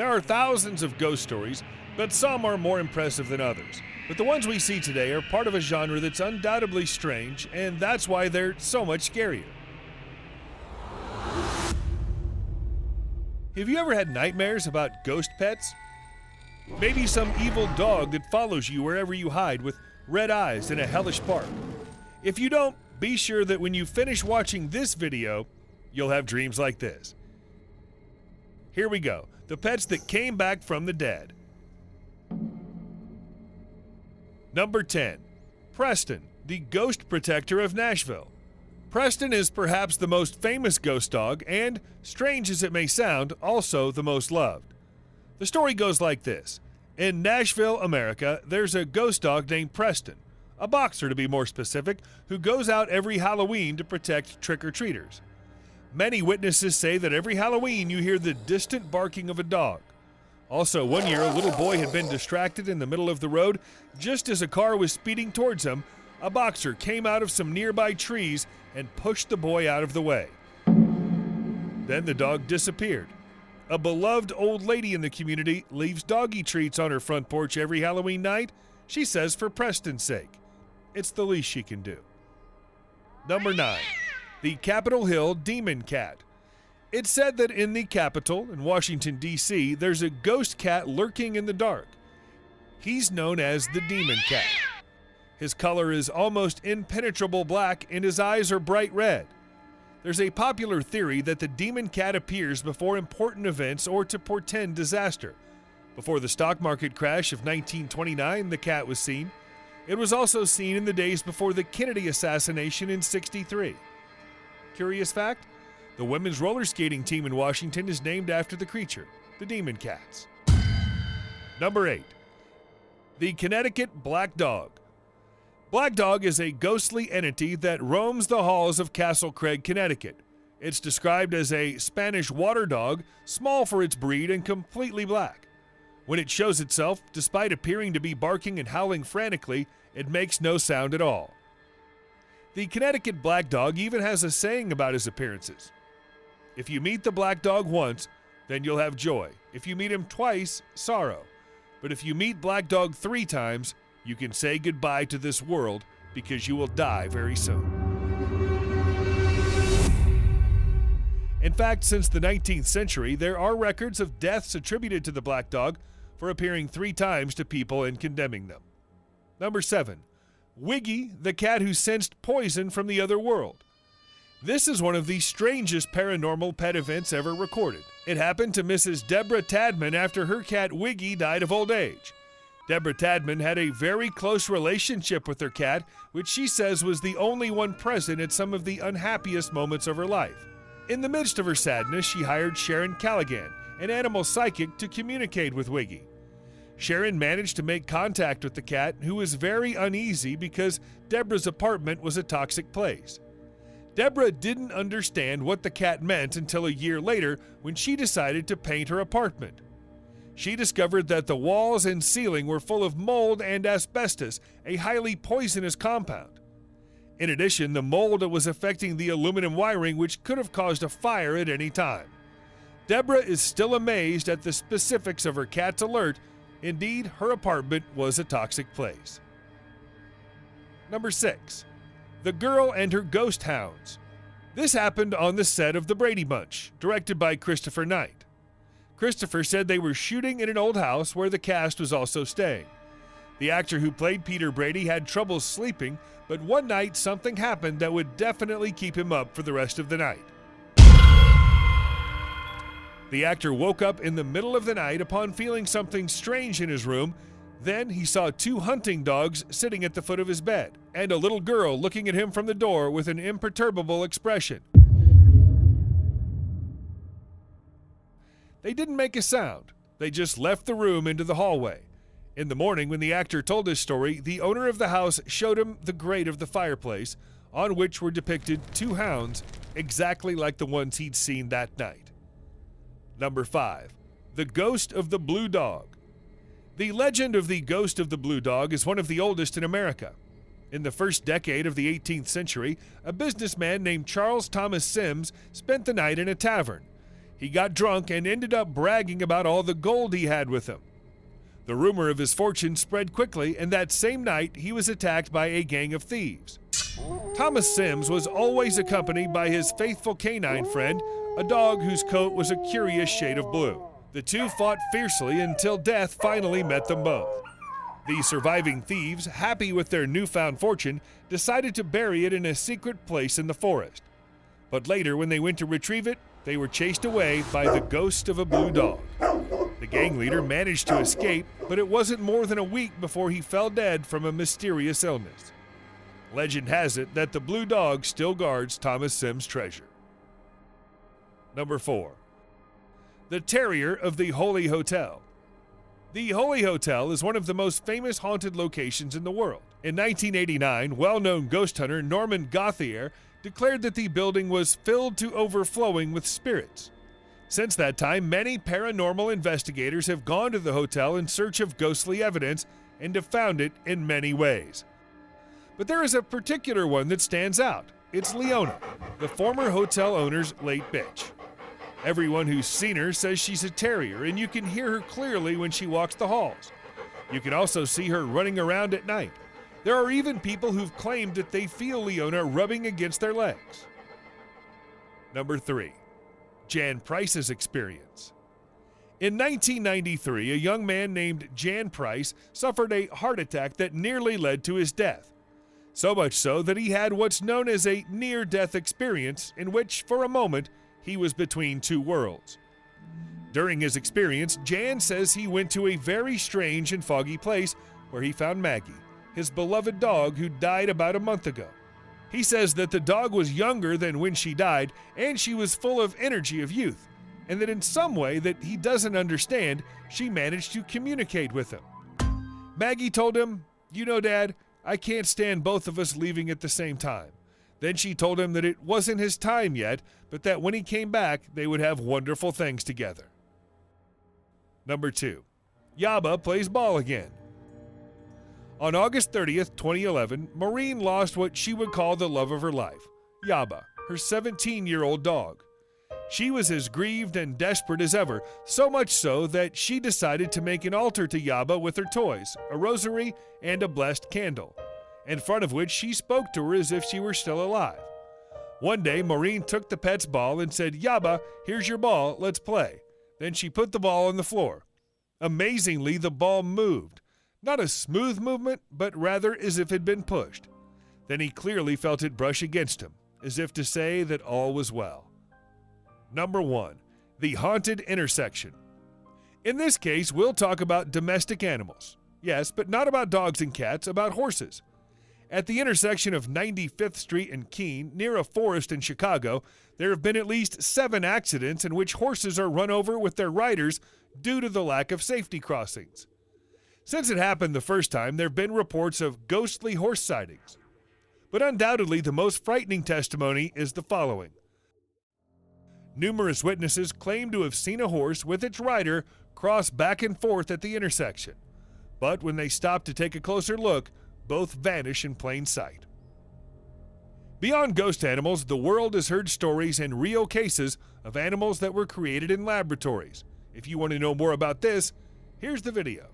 There are thousands of ghost stories, but some are more impressive than others. But the ones we see today are part of a genre that's undoubtedly strange, and that's why they're so much scarier. Have you ever had nightmares about ghost pets? Maybe some evil dog that follows you wherever you hide with red eyes in a hellish park. If you don't, be sure that when you finish watching this video, you'll have dreams like this. Here we go, the pets that came back from the dead. Number 10. Preston, the ghost protector of Nashville. Preston is perhaps the most famous ghost dog and, strange as it may sound, also the most loved. The story goes like this. In Nashville, America, there's a ghost dog named Preston, a boxer to be more specific, who goes out every Halloween to protect trick-or-treaters. Many witnesses say that every Halloween you hear the distant barking of a dog. Also, one year a little boy had been distracted in the middle of the road. Just as a car was speeding towards him, a boxer came out of some nearby trees and pushed the boy out of the way. Then the dog disappeared. A beloved old lady in the community leaves doggy treats on her front porch every Halloween night, she says for Preston's sake. It's the least she can do. Number 9. The Capitol Hill Demon Cat. It's said that in the Capitol, in Washington, D.C., there's a ghost cat lurking in the dark. He's known as the Demon Cat. His color is almost impenetrable black and his eyes are bright red. There's a popular theory that the Demon Cat appears before important events or to portend disaster. Before the stock market crash of 1929, the cat was seen. It was also seen in the days before the Kennedy assassination in '63. Curious fact? The women's roller skating team in Washington is named after the creature, the Demon Cats. Number 8. The Connecticut Black Dog. Black Dog is a ghostly entity that roams the halls of Castle Craig, Connecticut. It's described as a Spanish water dog, small for its breed and completely black. When it shows itself, despite appearing to be barking and howling frantically, it makes no sound at all. The Connecticut Black Dog even has a saying about his appearances. If you meet the black dog once, then you'll have joy. If you meet him twice, sorrow. But if you meet Black Dog 3 times, you can say goodbye to this world because you will die very soon. In fact, since the 19th century, there are records of deaths attributed to the black dog for appearing 3 times to people and condemning them. Number 7. Wiggy, the cat who sensed poison from the other world. This is one of the strangest paranormal pet events ever recorded. It happened to Mrs. Deborah Tadman after her cat Wiggy died of old age. Deborah Tadman had a very close relationship with her cat, which she says was the only one present at some of the unhappiest moments of her life. In the midst of her sadness, she hired Sharon Callaghan, an animal psychic, to communicate with Wiggy. Sharon managed to make contact with the cat, who was very uneasy because Deborah's apartment was a toxic place. Deborah didn't understand what the cat meant until a year later when she decided to paint her apartment. She discovered that the walls and ceiling were full of mold and asbestos, a highly poisonous compound. In addition, the mold was affecting the aluminum wiring, which could have caused a fire at any time. Deborah is still amazed at the specifics of her cat's alert. Indeed, her apartment was a toxic place. Number 6. The Girl and Her Ghost Hounds. This happened on the set of The Brady Bunch, directed by Christopher Knight. Christopher said they were shooting in an old house where the cast was also staying. The actor who played Peter Brady had trouble sleeping, but one night something happened that would definitely keep him up for the rest of the night. The actor woke up in the middle of the night upon feeling something strange in his room. Then he saw 2 hunting dogs sitting at the foot of his bed, and a little girl looking at him from the door with an imperturbable expression. They didn't make a sound. They just left the room into the hallway. In the morning, when the actor told his story, the owner of the house showed him the grate of the fireplace, on which were depicted 2 hounds, exactly like the ones he'd seen that night. Number 5. The Ghost of the Blue Dog. The legend of the Ghost of the Blue Dog is one of the oldest in America. In the first decade of the 18th century, a businessman named Charles Thomas Sims spent the night in a tavern. He got drunk and ended up bragging about all the gold he had with him. The rumor of his fortune spread quickly, and that same night he was attacked by a gang of thieves. Thomas Sims was always accompanied by his faithful canine friend, a dog whose coat was a curious shade of blue. The two fought fiercely until death finally met them both. The surviving thieves, happy with their newfound fortune, decided to bury it in a secret place in the forest. But later, when they went to retrieve it, they were chased away by the ghost of a blue dog. The gang leader managed to escape, but it wasn't more than a week before he fell dead from a mysterious illness. Legend has it that the blue dog still guards Thomas Sims' treasure. Number 4. The Terrier of the Holy Hotel. The Holy Hotel is one of the most famous haunted locations in the world. In 1989, well-known ghost hunter Norman Gauthier declared that the building was filled to overflowing with spirits. Since that time, many paranormal investigators have gone to the hotel in search of ghostly evidence and have found it in many ways. But there is a particular one that stands out. It's Leona, the former hotel owner's late bitch. Everyone who's seen her says she's a terrier, and you can hear her clearly when she walks the halls. You can also see her running around at night. There are even people who've claimed that they feel Leona rubbing against their legs. Number 3. Jan Price's experience. In 1993, a young man named Jan Price suffered a heart attack that nearly led to his death. So much so that he had what's known as a near-death experience, in which, for a moment, he was between two worlds. During his experience, Jan says he went to a very strange and foggy place where he found Maggie, his beloved dog who died about a month ago. He says that the dog was younger than when she died, and she was full of energy of youth, and that in some way that he doesn't understand, she managed to communicate with him. Maggie told him, "You know, Dad, I can't stand both of us leaving at the same time." Then she told him that it wasn't his time yet, but that when he came back, they would have wonderful things together. Number 2. Yaba plays ball again. On August 30th, 2011, Maureen lost what she would call the love of her life, Yaba, her 17-year-old dog. She was as grieved and desperate as ever, so much so that she decided to make an altar to Yaba with her toys, a rosary, and a blessed candle, in front of which she spoke to her as if she were still alive. One day, Maureen took the pet's ball and said, "Yaba, here's your ball, let's play." Then she put the ball on the floor. Amazingly, the ball moved. Not a smooth movement, but rather as if it had been pushed. Then he clearly felt it brush against him, as if to say that all was well. Number 1. The Haunted Intersection. In this case, we'll talk about domestic animals. Yes, but not about dogs and cats, about horses. At the intersection of 95th Street and Keene, near a forest in Chicago, there have been at least 7 accidents in which horses are run over with their riders due to the lack of safety crossings. Since it happened the first time, there have been reports of ghostly horse sightings. But undoubtedly, the most frightening testimony is the following. Numerous witnesses claim to have seen a horse with its rider cross back and forth at the intersection. But when they stop to take a closer look, both vanish in plain sight. Beyond ghost animals, the world has heard stories and real cases of animals that were created in laboratories. If you want to know more about this, here's the video.